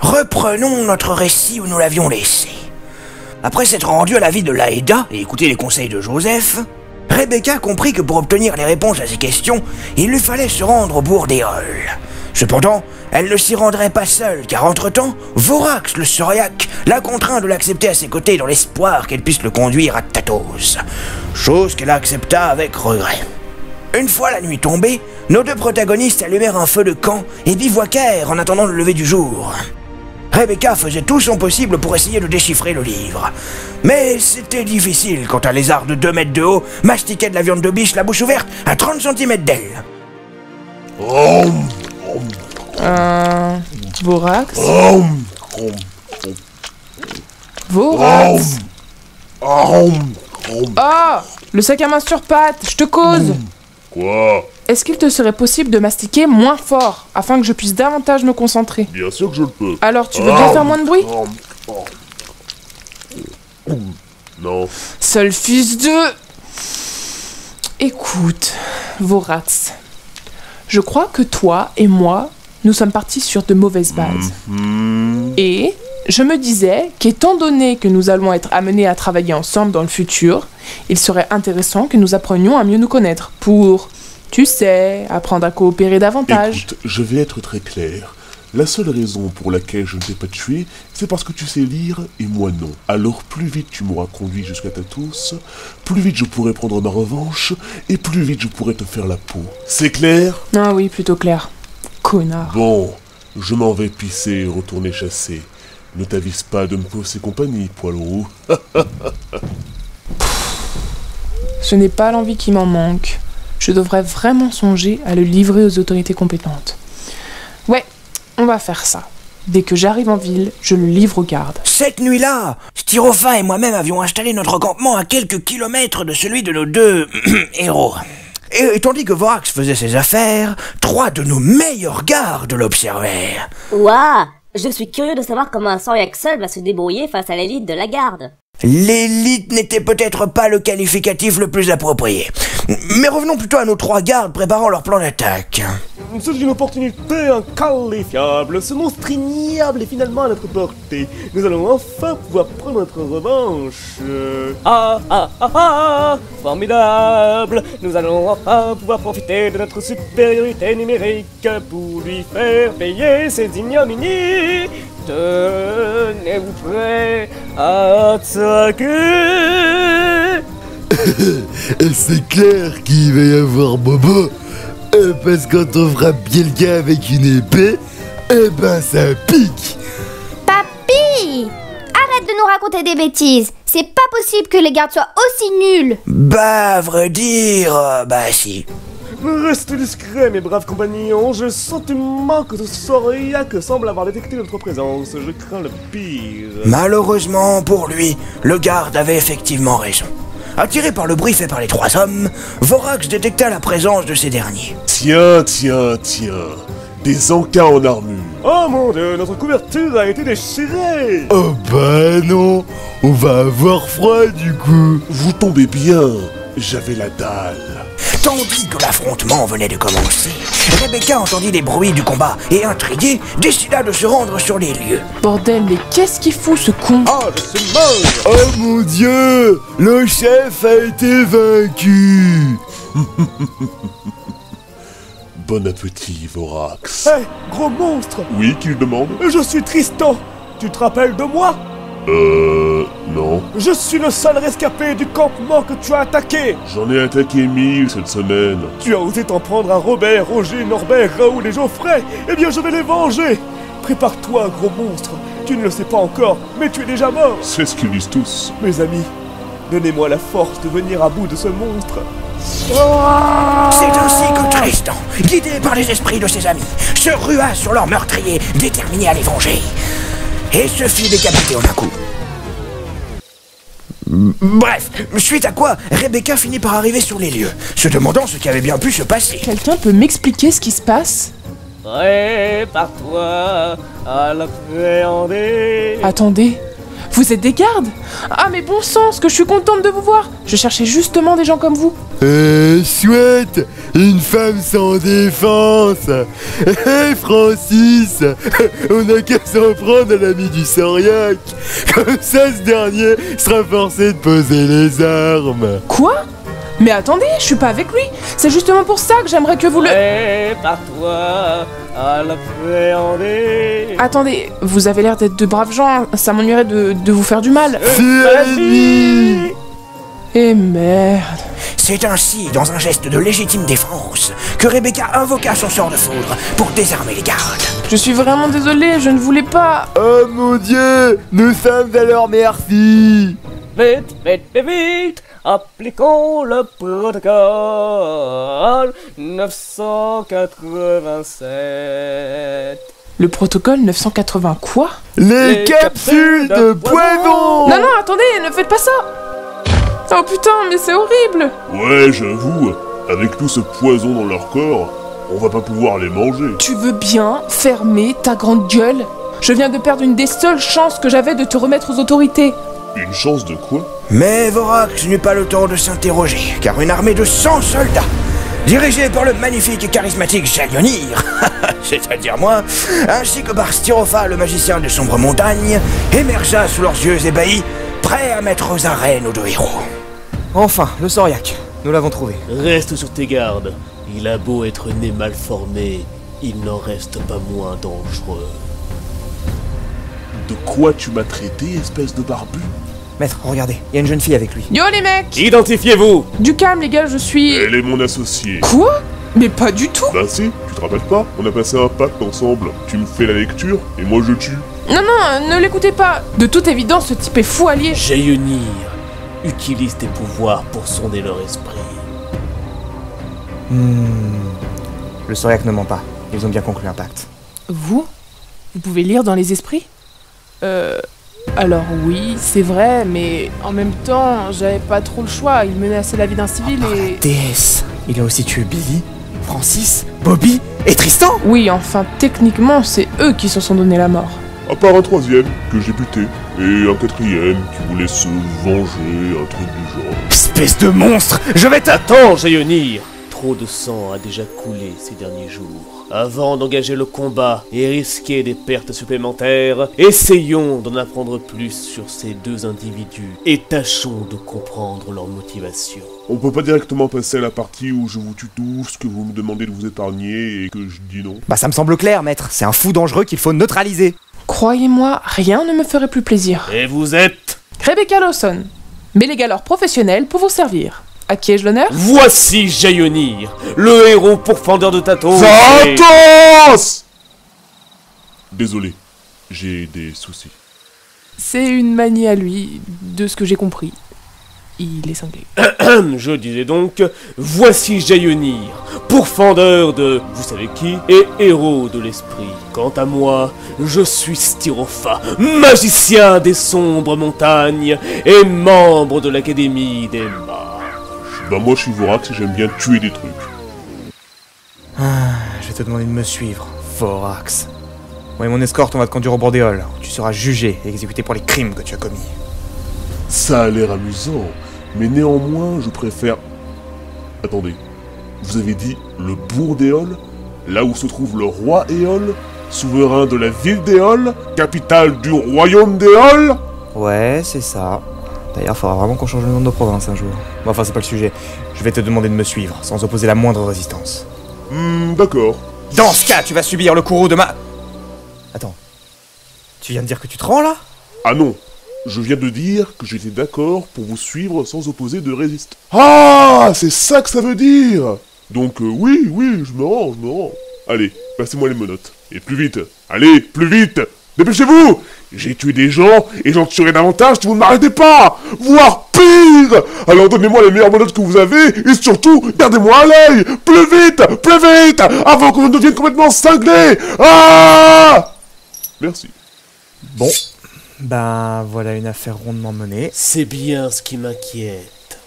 Reprenons notre récit où nous l'avions laissé. Après s'être rendu à la ville de Laeda et écouter les conseils de Joseph, Rebecca comprit que pour obtenir les réponses à ses questions, il lui fallait se rendre au bourg d'Éole. Cependant, elle ne s'y rendrait pas seule, car entre-temps, Vorax le Syriaque l'a contraint de l'accepter à ses côtés dans l'espoir qu'elle puisse le conduire à Tatos. Chose qu'elle accepta avec regret. Une fois la nuit tombée, nos deux protagonistes allumèrent un feu de camp et bivouaquèrent en attendant le lever du jour. Rebecca faisait tout son possible pour essayer de déchiffrer le livre. Mais c'était difficile quand un lézard de 2 mètres de haut mastiquait de la viande de biche la bouche ouverte à 30 cm d'elle. Vorax. Vorax. Ah, le sac à main sur pattes, je te cause. Quoi? Est-ce qu'il te serait possible de mastiquer moins fort, afin que je puisse davantage me concentrer? Bien sûr que je le peux. Alors, tu veux bien faire moins de bruit? Non. Seul fils de... Écoute, Vorax, je crois que toi et moi, nous sommes partis sur de mauvaises bases. Et je me disais qu'étant donné que nous allons être amenés à travailler ensemble dans le futur, il serait intéressant que nous apprenions à mieux nous connaître pour, tu sais, apprendre à coopérer davantage. Écoute, je vais être très clair. La seule raison pour laquelle je ne t'ai pas tué, c'est parce que tu sais lire et moi non. Alors plus vite tu m'auras conduit jusqu'à Tatos, plus vite je pourrai prendre ma revanche, et plus vite je pourrai te faire la peau. C'est clair? Ah oui, plutôt clair. Connard. Bon, je m'en vais pisser et retourner chasser. Ne t'avise pas de me poser compagnie, poil roux. Ce n'est pas l'envie qui m'en manque. Je devrais vraiment songer à le livrer aux autorités compétentes. Ouais, on va faire ça. Dès que j'arrive en ville, je le livre aux gardes. Cette nuit-là, Styrophin et moi-même avions installé notre campement à quelques kilomètres de celui de nos deux héros. Et tandis que Vorax faisait ses affaires, 3 de nos meilleurs gardes l'observèrent. Ouah! Je suis curieux de savoir comment un Syriaque seul va se débrouiller face à l'élite de la garde. L'élite n'était peut-être pas le qualificatif le plus approprié. Mais revenons plutôt à nos 3 gardes préparant leur plan d'attaque. C'est une opportunité inqualifiable, ce monstre ignoble est finalement à notre portée. Nous allons enfin pouvoir prendre notre revanche. Formidable! Nous allons enfin pouvoir profiter de notre supériorité numérique pour lui faire payer ses ignominies. Tenez-vous prêts à attaquer? C'est clair qu'il va y avoir Bobo, parce que quand on frappe quelqu'un avec une épée, eh ben ça pique. Papy! Arrête de nous raconter des bêtises. C'est pas possible que les gardes soient aussi nuls. Bah, à vrai dire, bah si. Restez discrets, mes braves compagnons. J'ai le sentiment que ce Syriaque semble avoir détecté notre présence. Je crains le pire. Malheureusement pour lui, le garde avait effectivement raison. Attiré par le bruit fait par les 3 hommes, Vorax détecta la présence de ces derniers. Tiens. Des encas en armure. Oh mon dieu, notre couverture a été déchirée. Oh bah non, on va avoir froid du coup. Vous tombez bien, j'avais la dalle. Tandis que l'affrontement venait de commencer, Rebecca entendit les bruits du combat et, intriguée, décida de se rendre sur les lieux. Bordel, mais qu'est-ce qu'il fout ce con? Oh, je suis mort. Oh mon dieu, le chef a été vaincu. Bon appétit, Vorax. Hé, gros monstre. Oui, qui le demande? Je suis Tristan. Tu te rappelles de moi? Non. Je suis le seul rescapé du campement que tu as attaqué. J'en ai attaqué 1000 cette semaine. Tu as osé t'en prendre à Robert, Roger, Norbert, Raoul et Geoffrey. Eh bien, je vais les venger. Prépare-toi, gros monstre. Tu ne le sais pas encore, mais tu es déjà mort. C'est ce qu'ils disent tous. Mes amis, donnez-moi la force de venir à bout de ce monstre. C'est ainsi que Tristan, guidé par les esprits de ses amis, se rua sur leur meurtrier, déterminé à les venger, et se fit décapiter en un coup. Bref, suite à quoi, Rebecca finit par arriver sur les lieux, se demandant ce qui avait bien pu se passer. Quelqu'un peut m'expliquer ce qui se passe? Prépare-toi à l'appréhender. Attendez, Vous êtes des gardes? Ah mais bon sens, que je suis contente de vous voir. Je cherchais justement des gens comme vous. Chouette, une femme sans défense. Hé Francis, on n'a qu'à s'en prendre à l'ami du Sauriac. Comme ça, ce dernier sera forcé de poser les armes. Quoi? Mais attendez, je suis pas avec lui. C'est justement pour ça que j'aimerais que vous le... Prépare-toi à l'appréhender. Attendez, vous avez l'air d'être de braves gens, ça m'ennuierait de vous faire du mal. C'est ennemi. Et merde. C'est ainsi, dans un geste de légitime défense, que Rebecca invoqua son sort de foudre pour désarmer les gardes. Je suis vraiment désolée, je ne voulais pas... Oh mon Dieu, nous sommes à leur merci. Vite, vite, vite, vite. Appliquons le protocole 987. Le protocole 980 quoi? Les capsules de poison. Non, non, attendez, ne faites pas ça. Oh putain, mais c'est horrible. Ouais, j'avoue, avec tout ce poison dans leur corps, on va pas pouvoir les manger. Tu veux bien fermer ta grande gueule? Je viens de perdre une des seules chances que j'avais de te remettre aux autorités. Une chance de quoi? Mais Vorax n'eut pas le temps de s'interroger, car une armée de 100 soldats, dirigée par le magnifique et charismatique Jalionir, c'est-à-dire moi, ainsi que par Styropha, le magicien de sombre montagne, émergea sous leurs yeux ébahis, prêt à mettre aux arènes nos deux héros. Enfin, le Sauriac, nous l'avons trouvé. Reste sur tes gardes. Il a beau être né mal formé, il n'en reste pas moins dangereux. De quoi tu m'as traité, espèce de barbu? Maître, regardez, il y a une jeune fille avec lui. Yo les mecs! Identifiez-vous! Du calme les gars, je suis... Elle est mon associée. Quoi? Mais pas du tout! Bah si, tu te rappelles pas? On a passé un pacte ensemble. Tu me fais la lecture, et moi je tue. Non, non, ne l'écoutez pas! De toute évidence, ce type est fou allié. Jaeonir, utilise tes pouvoirs pour sonder leur esprit. Le Sauriac ne ment pas, ils ont bien conclu un pacte. Vous? Vous pouvez lire dans les esprits? Alors oui, c'est vrai, mais en même temps, j'avais pas trop le choix. Il menaçait la vie d'un civil et... DS, il a aussi tué Billy, Francis, Bobby et Tristan. Oui, enfin, techniquement, c'est eux qui se sont donné la mort. À part un troisième, que j'ai buté, et un quatrième qui voulait se venger, un truc du genre. Espèce de monstre, je vais Attends, Jaeonir! Trop de sang a déjà coulé ces derniers jours. Avant d'engager le combat et risquer des pertes supplémentaires, essayons d'en apprendre plus sur ces deux individus et tâchons de comprendre leur motivation. On peut pas directement passer à la partie où je vous tue tous, que vous me demandez de vous épargner et que je dis non. Bah ça me semble clair, maître, c'est un fou dangereux qu'il faut neutraliser. Croyez-moi, rien ne me ferait plus plaisir. Et vous êtes... Rebecca Lawson, mélégalore professionnel pour vous servir. À qui ai-je l'honneur? Voici Jaeonir, le héros pourfendeur de Tatos. Tatos! Désolé, j'ai des soucis. C'est une manie à lui, de ce que j'ai compris. Il est cinglé. Je disais donc, voici Jaeonir, pourfendeur de vous savez qui, et héros de l'esprit. Quant à moi, je suis Styropha, magicien des sombres montagnes et membre de l'Académie des Mages. Bah moi je suis Vorax et j'aime bien tuer des trucs. Je vais te demander de me suivre, Vorax. Moi et mon escorte, on va te conduire au bordéol, où tu seras jugé et exécuté pour les crimes que tu as commis. Ça a l'air amusant, mais néanmoins je préfère... Attendez, vous avez dit le bourdéol? Là où se trouve le roi Éole, souverain de la ville d'Éole, capitale du royaume d'Éole? Ouais, c'est ça. D'ailleurs, faudra vraiment qu'on change le nom de nos provinces un jour. Bon, enfin, c'est pas le sujet. Je vais te demander de me suivre, sans opposer la moindre résistance. D'accord. Dans ce cas, tu vas subir le courroux de ma... Attends. Tu viens de dire que tu te rends, là? Ah non, je viens de dire que j'étais d'accord pour vous suivre sans opposer de résistance. Ah, c'est ça que ça veut dire. Donc oui, je me rends. Allez, passez-moi les menottes. Et plus vite. Allez, plus vite. Dépêchez-vous. J'ai tué des gens, et j'en tuerai davantage si vous ne m'arrêtez pas. Voire pire. Alors donnez-moi les meilleures menottes que vous avez, et surtout, gardez-moi à l'œil. Plus vite, avant qu'on ne devienne complètement cinglé. Ah. Merci. Bon. Ben, voilà une affaire rondement menée. C'est bien ce qui m'inquiète.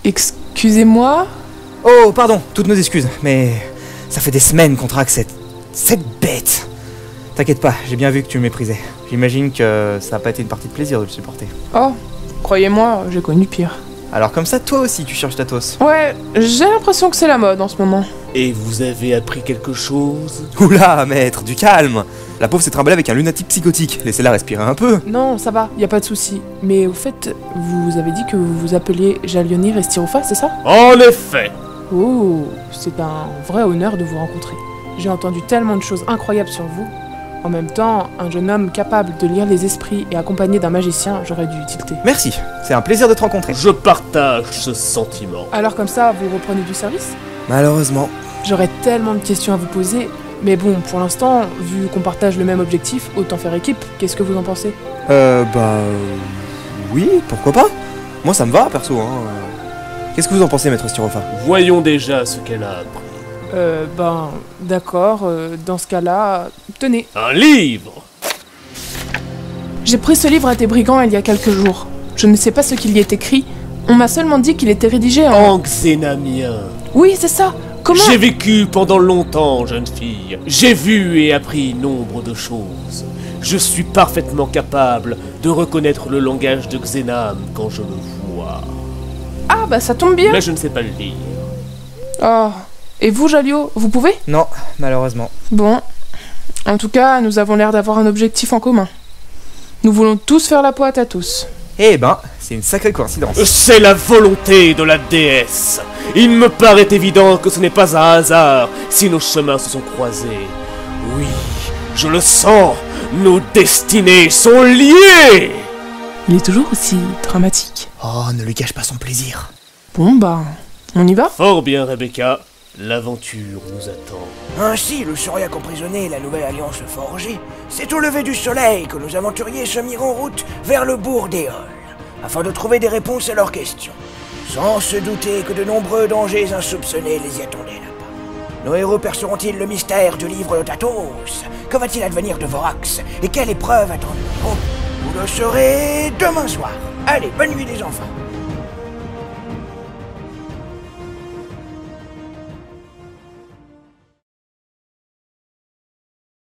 Excusez-moi? Oh, pardon, toutes nos excuses, mais... Ça fait des semaines qu'on traque cette bête. T'inquiète pas, j'ai bien vu que tu le méprisais. J'imagine que ça a pas été une partie de plaisir de le supporter. Oh, croyez-moi, j'ai connu pire. Alors comme ça, toi aussi, tu cherches ta tosse. Ouais, j'ai l'impression que c'est la mode en ce moment. Et vous avez appris quelque chose? Oula, maître, du calme. La pauvre s'est trimballée avec un lunatique psychotique. Laissez-la respirer un peu. Non, ça va, y a pas de souci. Mais au fait, vous avez dit que vous vous appeliez Jalionir et Styropha, c'est ça? En effet. Oh, c'est un vrai honneur de vous rencontrer. J'ai entendu tellement de choses incroyables sur vous. En même temps, un jeune homme capable de lire les esprits et accompagné d'un magicien, j'aurais dû tilter. Merci, c'est un plaisir de te rencontrer. Je partage ce sentiment. Alors comme ça, vous reprenez du service? Malheureusement. J'aurais tellement de questions à vous poser, mais bon, pour l'instant, vu qu'on partage le même objectif, autant faire équipe. Qu'est-ce que vous en pensez? Oui, pourquoi pas? Moi ça me va, perso, hein. Qu'est-ce que vous en pensez, maître Styropha? Voyons déjà ce qu'elle a appris. D'accord, dans ce cas-là, tenez. Un livre! J'ai pris ce livre à tes brigands il y a quelques jours. Je ne sais pas ce qu'il y est écrit. On m'a seulement dit qu'il était rédigé en xénamien. Oui, c'est ça. Comment? J'ai vécu pendant longtemps, jeune fille. J'ai vu et appris nombre de choses. Je suis parfaitement capable de reconnaître le langage de Xenam quand je le vois. Ah, bah ça tombe bien. Mais je ne sais pas le lire. Oh. Et vous, Jalio, vous pouvez? Non, malheureusement. Bon. En tout cas, nous avons l'air d'avoir un objectif en commun. Nous voulons tous faire la peau à Tatos. Eh ben, c'est une sacrée coïncidence. C'est la volonté de la déesse. Il me paraît évident que ce n'est pas un hasard si nos chemins se sont croisés. Oui, je le sens. Nos destinées sont liées. Il est toujours aussi dramatique. Oh, ne lui cache pas son plaisir. Bon bah, on y va? Fort bien, Rebecca. L'aventure nous attend. Ainsi, le Sauriac emprisonné et la nouvelle alliance forgée, c'est au lever du soleil que nos aventuriers se mirent en route vers le bourg d'Éole, afin de trouver des réponses à leurs questions, sans se douter que de nombreux dangers insoupçonnés les y attendaient là-bas. Nos héros perceront-ils le mystère du livre de Tatos? Que va-t-il advenir de Vorax? Et quelle épreuve attend le héros? Vous le saurez demain soir. Allez, bonne nuit les enfants.